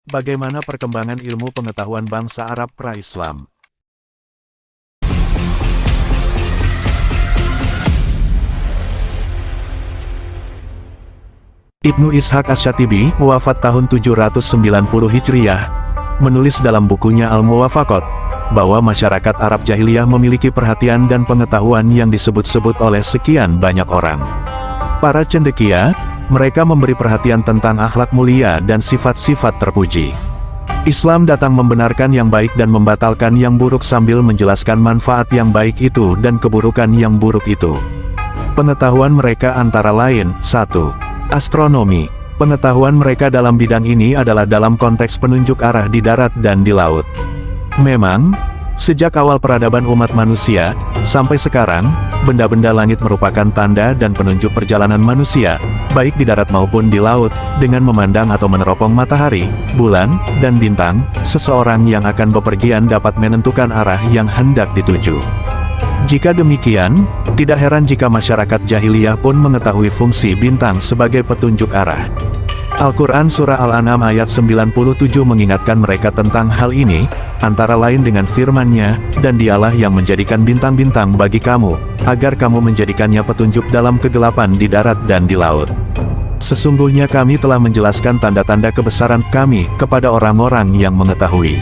Bagaimana perkembangan ilmu pengetahuan bangsa Arab pra-Islam? Ibnu Ishaq Asy-Syatibi, wafat tahun 790 Hijriyah, menulis dalam bukunya Al-Muwafaqat, bahwa masyarakat Arab jahiliyah memiliki perhatian dan pengetahuan yang disebut-sebut oleh sekian banyak orang. Para cendekia, mereka memberi perhatian tentang akhlak mulia dan sifat-sifat terpuji. Islam datang membenarkan yang baik dan membatalkan yang buruk sambil menjelaskan manfaat yang baik itu dan keburukan yang buruk itu. Pengetahuan mereka antara lain, 1. Astronomi. Pengetahuan mereka dalam bidang ini adalah dalam konteks penunjuk arah di darat dan di laut. Memang, sejak awal peradaban umat manusia, sampai sekarang, benda-benda langit merupakan tanda dan penunjuk perjalanan manusia, baik di darat maupun di laut, dengan memandang atau meneropong matahari, bulan, dan bintang, seseorang yang akan bepergian dapat menentukan arah yang hendak dituju. Jika demikian, tidak heran jika masyarakat jahiliyah pun mengetahui fungsi bintang sebagai petunjuk arah. Al-Quran Surah Al-An'am ayat 97 mengingatkan mereka tentang hal ini, antara lain dengan firman-Nya, dan Dialah yang menjadikan bintang-bintang bagi kamu, agar kamu menjadikannya petunjuk dalam kegelapan di darat dan di laut. Sesungguhnya kami telah menjelaskan tanda-tanda kebesaran kami kepada orang-orang yang mengetahui.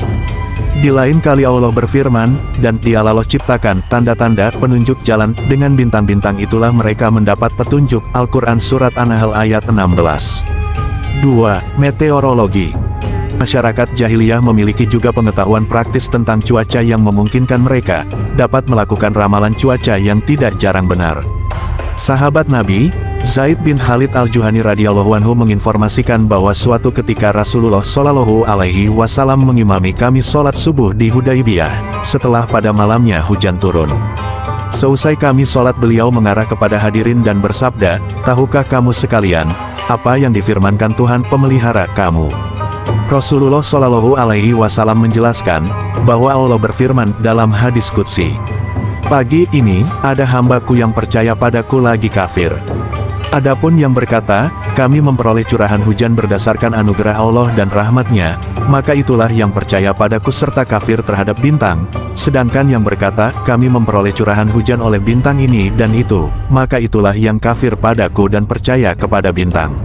Di lain kali Allah berfirman, dan Dialah ciptakan tanda-tanda penunjuk jalan, dengan bintang-bintang itulah mereka mendapat petunjuk. Al-Quran Surat An-Nahl ayat 16. 2. Meteorologi. Masyarakat jahiliyah memiliki juga pengetahuan praktis tentang cuaca yang memungkinkan mereka dapat melakukan ramalan cuaca yang tidak jarang benar. Sahabat Nabi, Zaid bin Khalid Al-Juhani radhiyallahu anhu menginformasikan bahwa suatu ketika Rasulullah Shallallahu alaihi wasallam mengimami kami sholat subuh di Hudaybiyah, setelah pada malamnya hujan turun. Seusai kami sholat beliau mengarah kepada hadirin dan bersabda, "Tahukah kamu sekalian, apa yang difirmankan Tuhan pemelihara kamu?" Rasulullah Shallallahu alaihi wasallam menjelaskan, bahwa Allah berfirman dalam hadis qudsi, "Pagi ini, ada hambaku yang percaya padaku lagi kafir. Adapun yang berkata, kami memperoleh curahan hujan berdasarkan anugerah Allah dan rahmat-Nya, maka itulah yang percaya padaku serta kafir terhadap bintang. Sedangkan yang berkata, kami memperoleh curahan hujan oleh bintang ini dan itu, maka itulah yang kafir padaku dan percaya kepada bintang."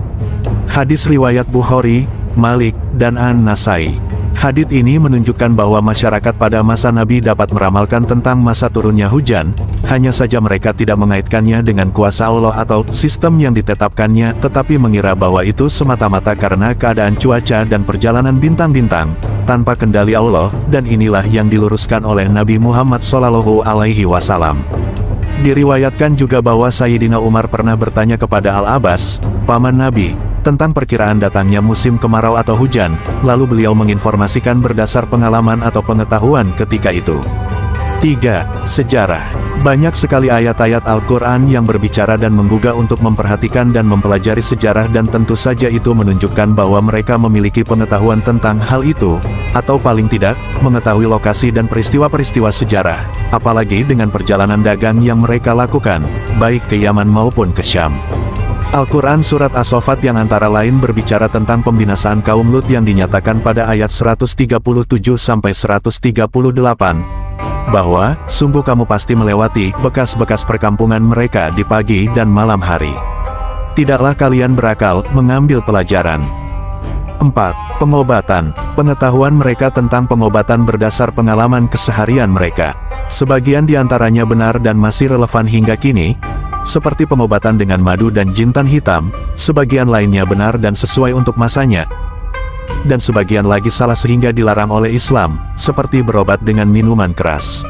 Hadis riwayat Bukhari, Malik, dan An-Nasai. Hadits ini menunjukkan bahwa masyarakat pada masa Nabi dapat meramalkan tentang masa turunnya hujan, hanya saja mereka tidak mengaitkannya dengan kuasa Allah atau sistem yang ditetapkannya, tetapi mengira bahwa itu semata-mata karena keadaan cuaca dan perjalanan bintang-bintang, tanpa kendali Allah, dan inilah yang diluruskan oleh Nabi Muhammad Shallallahu alaihi wasallam. Diriwayatkan juga bahwa Sayyidina Umar pernah bertanya kepada Al-Abbas, paman Nabi, tentang perkiraan datangnya musim kemarau atau hujan, lalu beliau menginformasikan berdasar pengalaman atau pengetahuan ketika itu. 3. Sejarah. Banyak sekali ayat-ayat Al-Quran yang berbicara dan menggugah untuk memperhatikan dan mempelajari sejarah dan tentu saja itu menunjukkan bahwa mereka memiliki pengetahuan tentang hal itu, atau paling tidak, mengetahui lokasi dan peristiwa-peristiwa sejarah, apalagi dengan perjalanan dagang yang mereka lakukan, baik ke Yaman maupun ke Syam. Al-Quran Surat As-Saffat yang antara lain berbicara tentang pembinasaan kaum Lut yang dinyatakan pada ayat 137-138, bahwa, sungguh kamu pasti melewati bekas-bekas perkampungan mereka di pagi dan malam hari. Tidaklah kalian berakal mengambil pelajaran. 4. Pengobatan. Pengetahuan mereka tentang pengobatan berdasar pengalaman keseharian mereka. Sebagian diantaranya benar dan masih relevan hingga kini, seperti pengobatan dengan madu dan jintan hitam, sebagian lainnya benar dan sesuai untuk masanya, dan sebagian lagi salah sehingga dilarang oleh Islam, seperti berobat dengan minuman keras.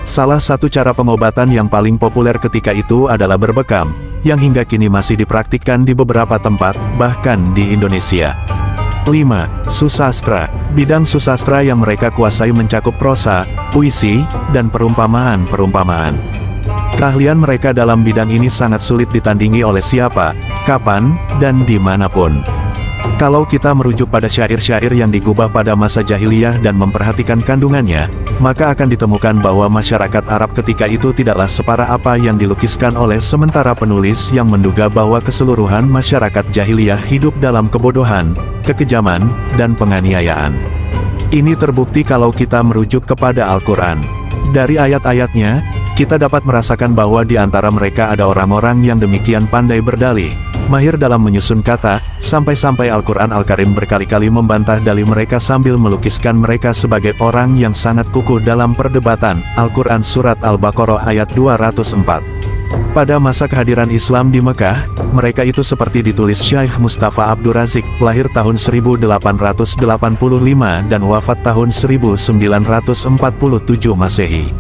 Salah satu cara pengobatan yang paling populer ketika itu adalah berbekam, yang hingga kini masih dipraktikkan di beberapa tempat, bahkan di Indonesia. 5. Susastra. Bidang susastra yang mereka kuasai mencakup prosa, puisi, dan perumpamaan-perumpamaan. Keahlian mereka dalam bidang ini sangat sulit ditandingi oleh siapa, kapan, dan dimanapun. Kalau kita merujuk pada syair-syair yang digubah pada masa jahiliyah dan memperhatikan kandungannya, maka akan ditemukan bahwa masyarakat Arab ketika itu tidaklah separah apa yang dilukiskan oleh sementara penulis yang menduga bahwa keseluruhan masyarakat jahiliyah hidup dalam kebodohan, kekejaman, dan penganiayaan. Ini terbukti kalau kita merujuk kepada Al-Quran. Dari ayat-ayatnya, kita dapat merasakan bahwa di antara mereka ada orang-orang yang demikian pandai berdalih, mahir dalam menyusun kata, sampai-sampai Al-Quran Al-Karim berkali-kali membantah dalih mereka sambil melukiskan mereka sebagai orang yang sangat kukuh dalam perdebatan. Al-Quran Surat Al-Baqarah ayat 204. Pada masa kehadiran Islam di Mekah, mereka itu seperti ditulis Syekh Mustafa Abdur Razik, lahir tahun 1885 dan wafat tahun 1947 Masehi.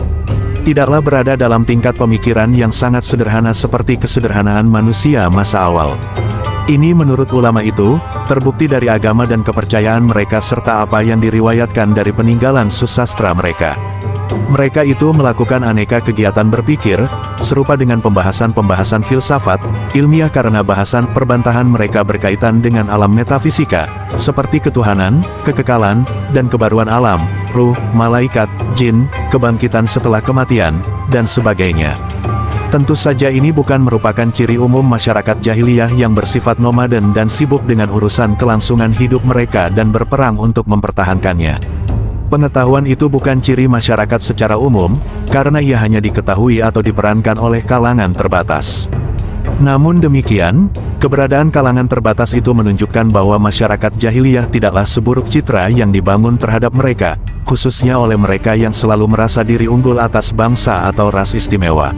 Tidaklah berada dalam tingkat pemikiran yang sangat sederhana seperti kesederhanaan manusia masa awal. Ini menurut ulama itu, terbukti dari agama dan kepercayaan mereka serta apa yang diriwayatkan dari peninggalan susastra mereka. Mereka itu melakukan aneka kegiatan berpikir, serupa dengan pembahasan-pembahasan filsafat, ilmiah karena bahasan perbantahan mereka berkaitan dengan alam metafisika, seperti ketuhanan, kekekalan, dan kebaruan alam, ruh, malaikat, jin, kebangkitan setelah kematian, dan sebagainya. Tentu saja ini bukan merupakan ciri umum masyarakat jahiliyah yang bersifat nomaden dan sibuk dengan urusan kelangsungan hidup mereka dan berperang untuk mempertahankannya. Pengetahuan itu bukan ciri masyarakat secara umum, karena ia hanya diketahui atau diperankan oleh kalangan terbatas. Namun demikian, keberadaan kalangan terbatas itu menunjukkan bahwa masyarakat jahiliyah tidaklah seburuk citra yang dibangun terhadap mereka, khususnya oleh mereka yang selalu merasa diri unggul atas bangsa atau ras istimewa.